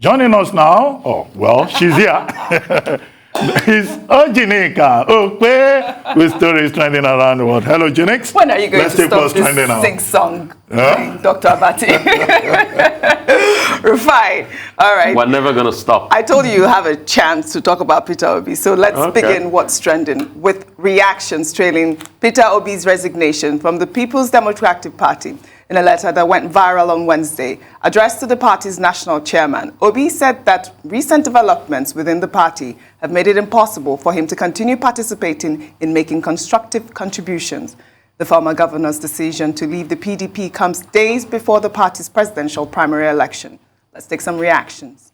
Joining us now, oh, well, she's here. Is Ojinika Okpe with stories trending around the world. Hello, Jinix. When are you going to stop this sing-song, Dr. Abati? Fine. All right. We're never going to stop. I told you have a chance to talk about Peter Obi. So let's begin what's trending with reactions trailing Peter Obi's resignation from the People's Democratic Party. In a letter that went viral on Wednesday, addressed to the party's national chairman, Obi said that recent developments within the party have made it impossible for him to continue participating in making constructive contributions. The former governor's decision to leave the PDP comes days before the party's presidential primary election. Let's take some reactions.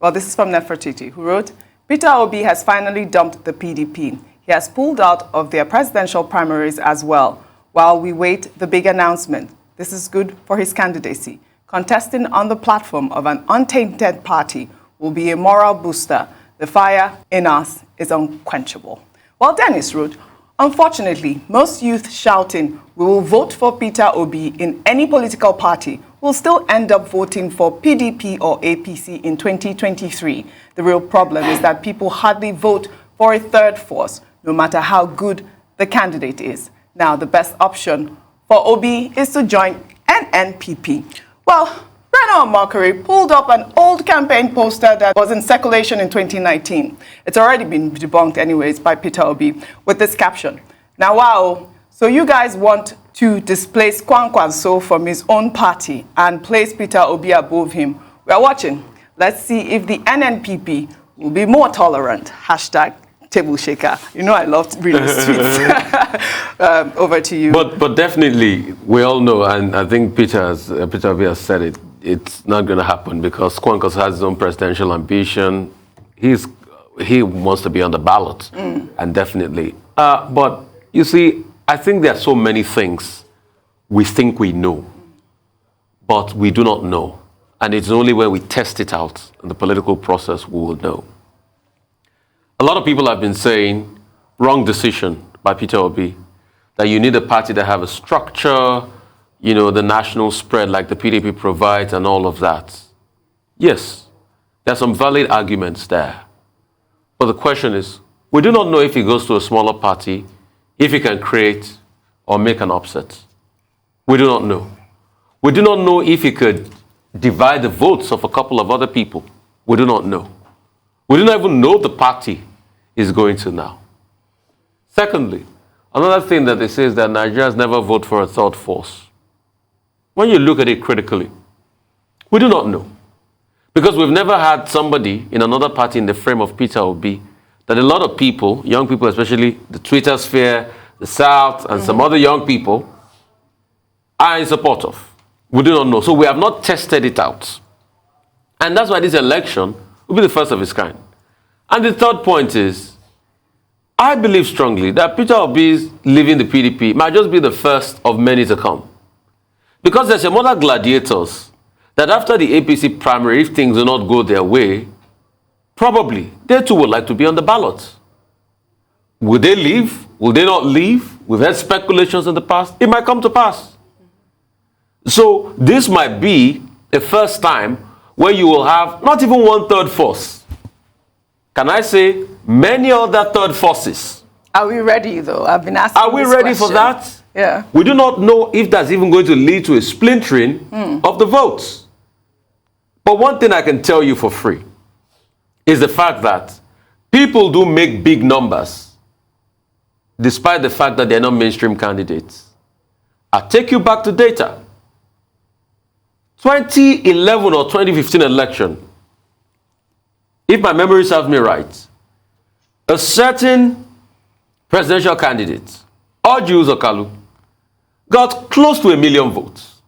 Well, this is from Nefertiti, who wrote, Peter Obi has finally dumped the PDP. He has pulled out of their presidential primaries as well, while we wait the big announcement. This is good for his candidacy. Contesting on the platform of an untainted party will be a moral booster. The fire in us is unquenchable. Well, Dennis wrote, unfortunately, most youth shouting, we will vote for Peter Obi in any political party will still end up voting for PDP or APC in 2023. The real problem is that people hardly vote for a third force, no matter how good the candidate is. Now, the best option for Obi is to join NNPP. Well, Reno Mockery pulled up an old campaign poster that was in circulation in 2019. It's already been debunked anyways by Peter Obi with this caption. Now, wow, so you guys want to displace Kwankwanso from his own party and place Peter Obi above him. We are watching. Let's see if the NNPP will be more tolerant. Hashtag table shaker. You know I love reading tweets. Over to you. But definitely, we all know, and I think Peter Obi has said it, it's not going to happen because Kwankwanso has his own presidential ambition. He wants to be on the ballot, and definitely. But you see, I think there are so many things we think we know, but we do not know. And it's only when we test it out in the political process we will know. A lot of people have been saying, wrong decision by Peter Obi, that you need a party that have a structure, you know, the national spread like the PDP provides and all of that. Yes, there are some valid arguments there. But the question is, we do not know if he goes to a smaller party, if he can create or make an upset. We do not know. We do not know if he could divide the votes of a couple of other people. We do not know. We do not even know the party is going to now. Secondly, another thing that they say is that Nigerians never vote for a third force. When you look at it critically, we do not know. Because we've never had somebody in another party in the frame of Peter Obi that a lot of people, young people especially, the Twitter sphere, the South, and some other young people are in support of. We do not know. So we have not tested it out. And that's why this election will be the first of its kind. And the third point is, I believe strongly that Peter Obi's leaving the PDP might just be the first of many to come. Because there's some other gladiators that after the APC primary, if things do not go their way, probably they too would like to be on the ballot. Will they leave? Will they not leave? We've had speculations in the past. It might come to pass. So this might be the first time where you will have not even one third force. Can I say many other third forces? Are we ready, though? I've been asking. Are we ready for that? Yeah. We do not know if that's even going to lead to a splintering of the votes. But one thing I can tell you for free is the fact that people do make big numbers despite the fact that they're not mainstream candidates. I'll take you back to data. 2011 or 2015 election, if my memory serves me right, a certain presidential candidate, Orji Uzor, got close to 1 million votes.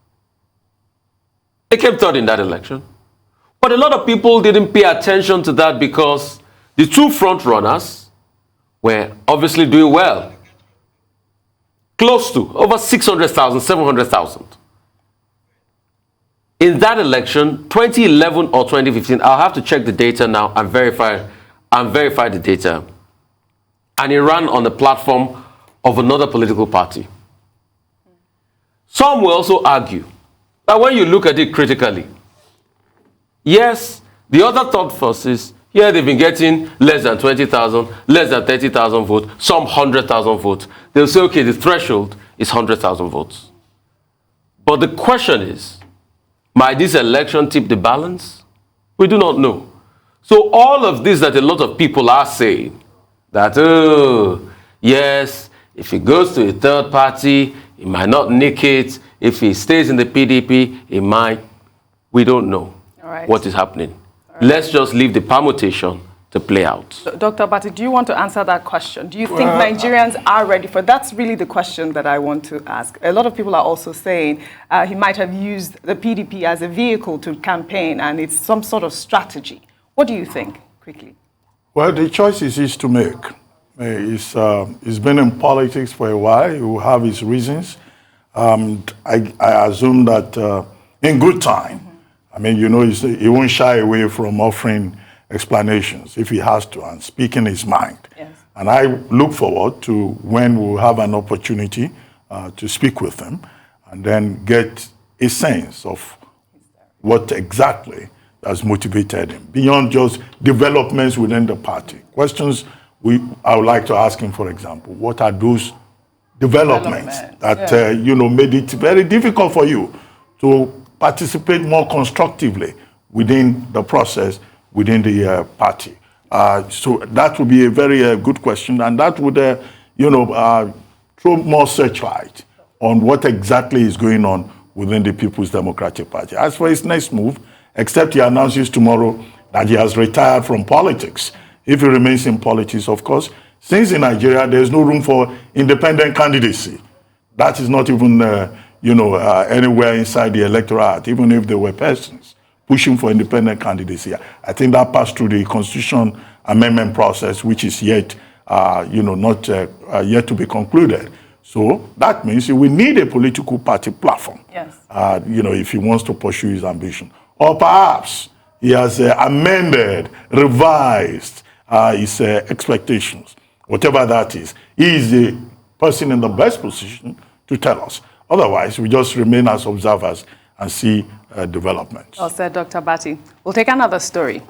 He came third in that election. But a lot of people didn't pay attention to that because the two front runners were obviously doing well. Close to over 600,000, 700,000. In that election, 2011 or 2015, I'll have to check the data now and verify the data. And he ran on the platform of another political party. Some will also argue that when you look at it critically, yes, The other thought force is, here they've been getting less than 20,000, less than 30,000 votes, some 100,000 votes. They'll say, okay, the threshold is 100,000 votes. But the question is, might this election tip the balance? We do not know. So all of this that a lot of people are saying, that, oh, yes, if he goes to a third party, he might not nick it. If he stays in the PDP, he might. We don't know what is happening. Let's just leave the permutation to play out. Dr. Bati, do you want to answer that question? Do you think Nigerians are ready for it? That's really the question that I want to ask. A lot of people are also saying he might have used the PDP as a vehicle to campaign and it's some sort of strategy. What do you think, quickly? Well, the choice is his to make. He's been in politics for a while. He will have his reasons. I assume that in good time, I mean, you know, he won't shy away from offering explanations if he has to and speaking his mind. Yes. And I look forward to when we'll have an opportunity to speak with him and then get a sense of what exactly has motivated him, beyond just developments within the party. Questions I would like to ask him, for example, what are those developments that, you know, made it very difficult for you to participate more constructively within the process, within the party? So that would be a very good question, and that would, you know, throw more searchlight on what exactly is going on within the People's Democratic Party. As for his next move, except he announces tomorrow that he has retired from politics. If he remains in politics, of course, since in Nigeria there's no room for independent candidacy. That is not even, you know, anywhere inside the Electoral Act, even if there were persons pushing for independent candidacy. I think that passed through the Constitution amendment process, which is yet, you know, not yet to be concluded. So that means he will need a political party platform, yes. You know, if he wants to pursue his ambition. Or perhaps he has amended, revised his expectations. Whatever that is, he is the person in the best position to tell us. Otherwise, we just remain as observers and see developments. Well said, Dr. Bati. We'll take another story.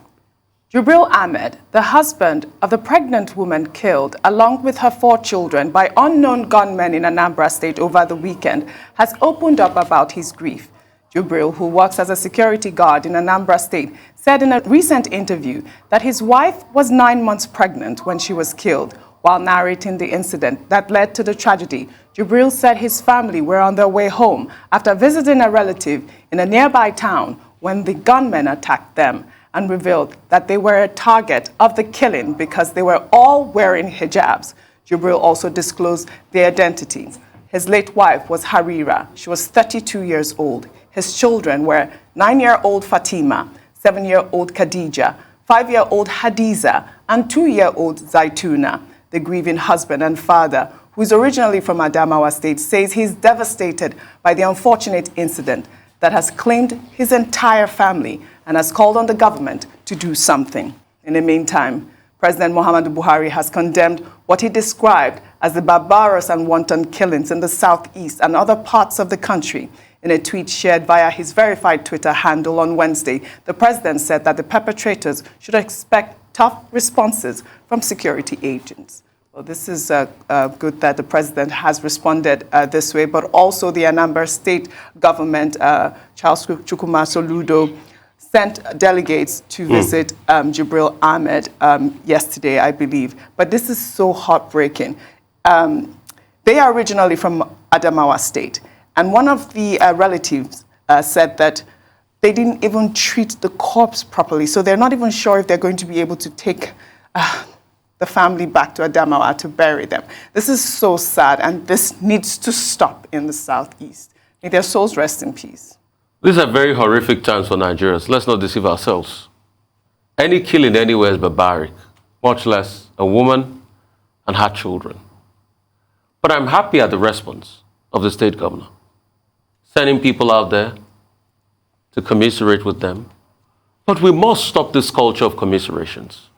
Jubril Ahmed, the husband of the pregnant woman killed along with her 4 children by unknown gunmen in Anambra State over the weekend, has opened up about his grief. Jubril, who works as a security guard in Anambra State, said in a recent interview that his wife was 9 months pregnant when she was killed. While narrating the incident that led to the tragedy, Jubril said his family were on their way home after visiting a relative in a nearby town when the gunmen attacked them, and revealed that they were a target of the killing because they were all wearing hijabs. Jubril also disclosed their identities. His late wife was Harira. She was 32 years old. His children were 9-year-old Fatima, 7-year-old Khadija, 5-year-old Hadiza, and 2-year-old Zaituna. The grieving husband and father, who is originally from Adamawa State, says he's devastated by the unfortunate incident that has claimed his entire family and has called on the government to do something. In the meantime, President Muhammadu Buhari has condemned what he described as the barbarous and wanton killings in the southeast and other parts of the country. In a tweet shared via his verified Twitter handle on Wednesday, the president said that the perpetrators should expect tough responses from security agents. Well, this is good that the president has responded this way, but also the Anambra State government, Charles Chukwuma Soludo, sent delegates to visit Jubril Ahmed yesterday, I believe. But this is so heartbreaking. They are originally from Adamawa State, and one of the relatives said that they didn't even treat the corpse properly, so they're not even sure if they're going to be able to take the family back to Adamawa to bury them. This is so sad, and this needs to stop in the southeast. May their souls rest in peace. These are very horrific times for Nigerians. Let's not deceive ourselves. Any killing anywhere is barbaric, much less a woman and her children. But I'm happy at the response of the state governor, sending people out there to commiserate with them. But we must stop this culture of commiserations.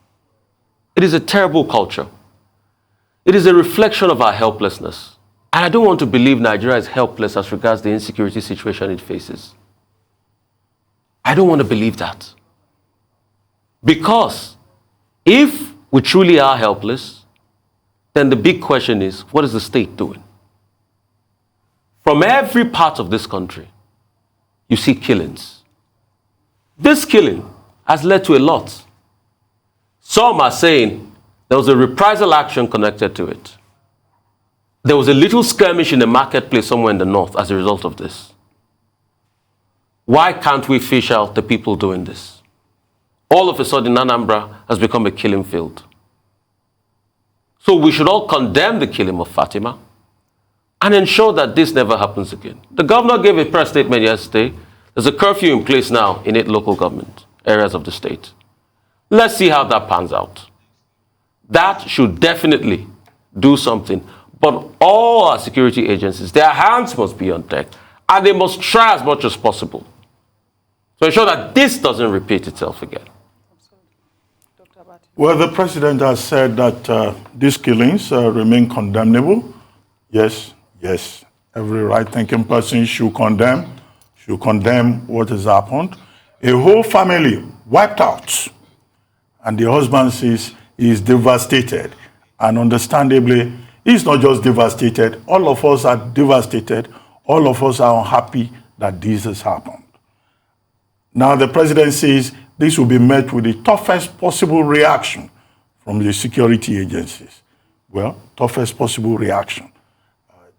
It is a terrible culture. It is a reflection of our helplessness. And I don't want to believe Nigeria is helpless as regards the insecurity situation it faces. I don't want to believe that. Because if we truly are helpless, then the big question is, what is the state doing? From every part of this country, you see killings. This killing has led to a lot. Some are saying there was a reprisal action connected to it. There was a little skirmish in the marketplace somewhere in the north as a result of this. Why can't we fish out the people doing this? All of a sudden, Anambra has become a killing field. So we should all condemn the killing of Fatima and ensure that this never happens again. The governor gave a press statement yesterday. There's a curfew in place now in 8 local government areas of the state. Let's see how that pans out. That should definitely do something. But all our security agencies, their hands must be on deck, and they must try as much as possible to ensure that this doesn't repeat itself again. Well, the president has said that these killings remain condemnable. Yes, yes. Every right-thinking person should condemn what has happened. A whole family wiped out. And the husband says he is devastated. And understandably, he's not just devastated. All of us are devastated. All of us are unhappy that this has happened. Now the president says this will be met with the toughest possible reaction from the security agencies. Well, toughest possible reaction.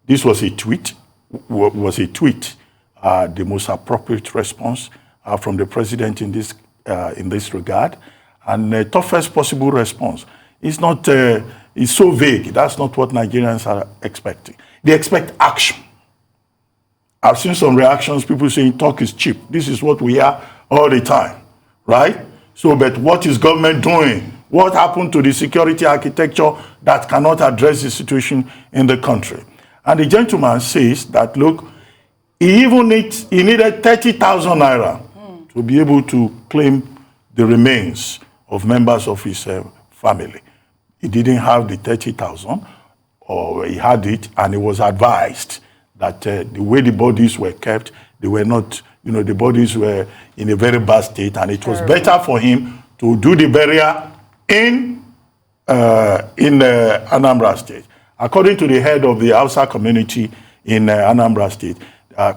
This was a tweet. The most appropriate response from the president in this regard. And the toughest possible response. It's not. It's so vague. That's not what Nigerians are expecting. They expect action. I've seen some reactions, people saying talk is cheap. This is what we hear all the time, right? So, but what is government doing? What happened to the security architecture that cannot address the situation in the country? And the gentleman says that, look, he needed 30,000 naira to be able to claim the remains of members of his family. He didn't have the 30,000, or he had it, and he was advised that the way the bodies were kept, they were not, the bodies were in a very bad state, and it was better for him to do the burial in Anambra State. According to the head of the Hausa community in Anambra State,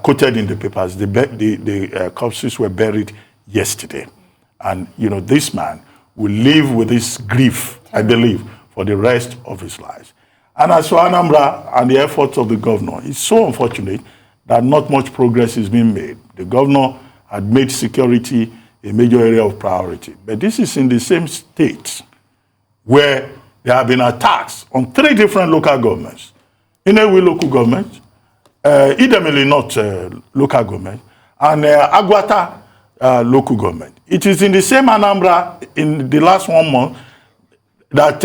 quoted in the papers, the corpses were buried yesterday. And, this man will live with this grief, I believe, for the rest of his life. And as for Anambra and the efforts of the governor, it's so unfortunate that not much progress is being made. The governor had made security a major area of priority. But this is in the same state where there have been attacks on 3 different local governments. Inewi local government, Idemili North local government, and Agwata local government. It is in the same Anambra in the last 1 month that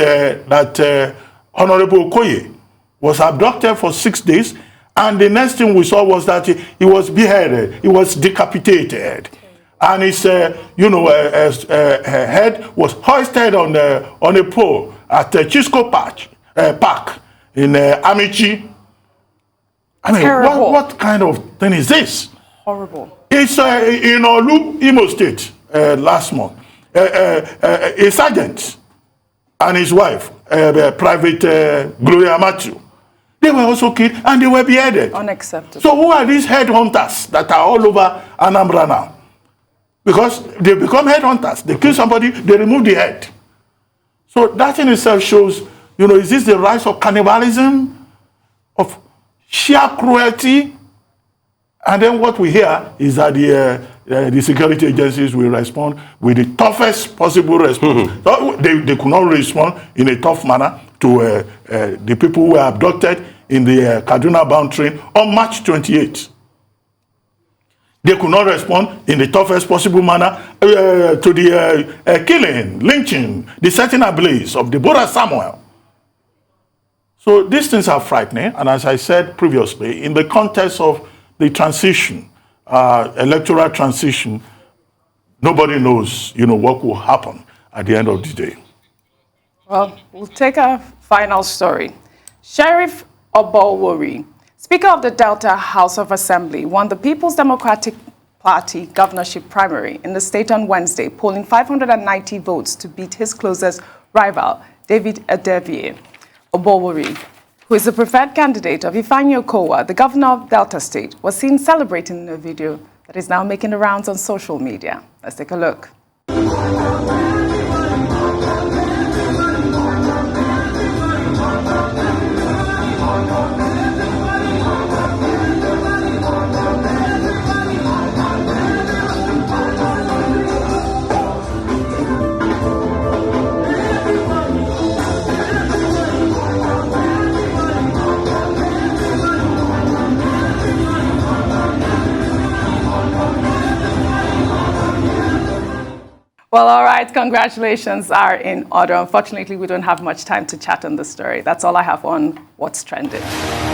Honorable Okoye was abducted for 6 days, and the next thing we saw was that he was beheaded, he was decapitated, and his head was hoisted on a pole at Chisco Park in Amici. I mean, what kind of thing is this? Horrible. It's in Olu, Imo State, last month. A sergeant and his wife, Private Gloria Matthew, they were also killed and they were beheaded. Unacceptable. So who are these headhunters that are all over Anambra now? Because they become headhunters. They kill somebody, they remove the head. So that in itself shows, is this the rise of cannibalism, of sheer cruelty? And then what we hear is that the security agencies will respond with the toughest possible response. So they could not respond in a tough manner to the people who were abducted in the Kaduna-bound train on March 28th. They could not respond in the toughest possible manner to the killing, lynching, the setting ablaze of Deborah Samuel. So these things are frightening. And as I said previously, in the context of the transition, electoral transition, nobody knows, what will happen at the end of the day. Well, we'll take a final story. Sheriff Obolwori, Speaker of the Delta House of Assembly, won the People's Democratic Party governorship primary in the state on Wednesday, polling 590 votes to beat his closest rival, David Adevie Obowori, who is the preferred candidate of Ifeanyi Okowa. The governor of Delta State was seen celebrating in a video that is now making the rounds on social media. Let's take a look. Well, all right, congratulations are in order. Unfortunately, we don't have much time to chat on the story. That's all I have on What's Trending.